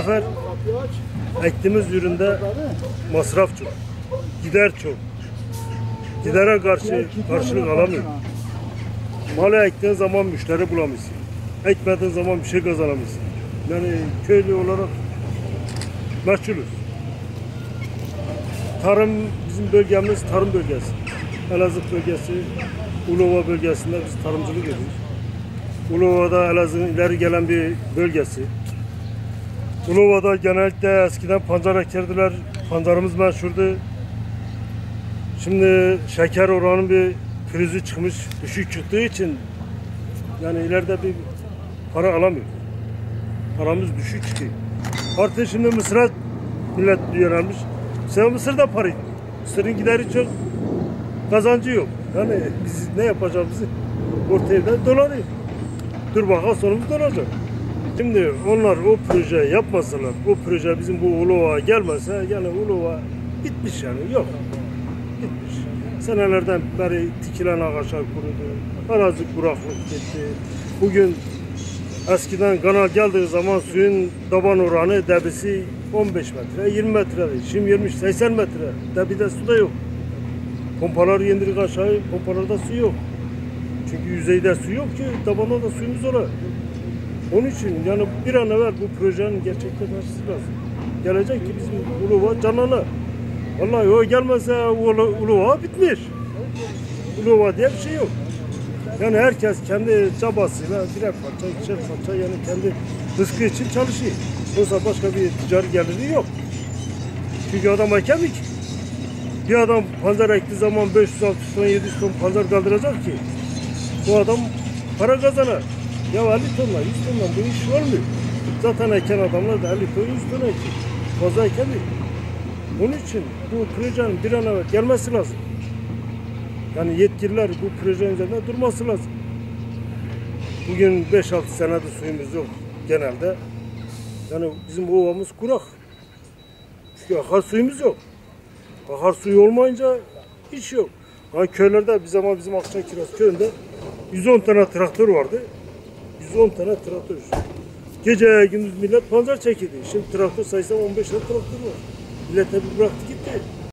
sefer ektiğimiz üründe masraf çok, gider çok. Gidere karşılık alamıyor. Malı ektiğin zaman müşteri bulamıyorsun. Ekmediğin zaman bir şey kazanamıyorsun. Yani köylü olarak meşgulüz. Tarım, bizim bölgemiz tarım bölgesi. Elazığ bölgesi, Ulova bölgesinde biz tarımcılık ediyoruz. Ulova'da Elazığ'ın ileri gelen bir bölgesi. Ulova'da genellikle eskiden pancar ekerdiler. Pancarımız meşhurdu. Şimdi şeker oranının bir krizi çıkmış, düşük çıktığı için yani ileride bir para alamıyor. Paramız düşük çıkıyor. Artık şimdi Mısır'a millet yönelmiş. Sen Mısır'da para yok. Mısır'ın gideri çok, kazancı yok. Yani biz ne yapacağımızı ortaya da dolanıyor. Dur bakalım sonumuz olacak. Şimdi onlar o projeyi yapmasalar, o proje bizim bu Ulova'ya gelmese, yani Ulova bitmiş yani, yok. Bitmiş. Senelerden beri dikilen ağaçlar kurudu, arazi kuraklık gitti. Bugün eskiden kanal geldiği zaman suyun taban oranı debisi 15 metre, 20 metre. Şimdi 20-80 metre. Debide su da yok. Pompalar indirik aşağı, pompalarda su yok. Çünkü yüzeyde su yok ki, tabanda da suyumuz ola. Onun için yani bir an evvel bu projenin gerçekleşmesi lazım. Gelecek ki bizim Ulova canlanır. Vallahi o gelmezse Ulova bitmiş. Ulova diye bir şey yok. Yani herkes kendi çabasıyla birer parça, ikişer parça, yani kendi rızkı için çalışıyor. Yoksa başka bir ticari geliri yok. Çünkü adam ekemik. Bir adam pancar ektiği zaman 500, 600 ton, 700 ton pancar kaldıracak ki bu adam para kazanır. Ya 50 tonla, 100 tonla bu iş olmuyor. Zaten eken adamlar da 50 ton, 100 ton ekiyor. Fazla ekemiyor. Onun için bu projenin bir an evvel gelmesi lazım. Yani yetkililer bu projenin üzerinde durması lazım. Bugün 5-6 senedir suyumuz yok genelde. Yani bizim ovamız kurak. Çünkü akarsuyumuz yok. Akarsuyu olmayınca hiç yok. Yani köylerde bir zaman bizim Akçakiraz köyünde 110 tane traktör vardı. 110 tane traktör. Gece gündüz millet pancar çekildi. Şimdi traktör sayısam 15 tane traktör var. Millet tabi bıraktı gitti.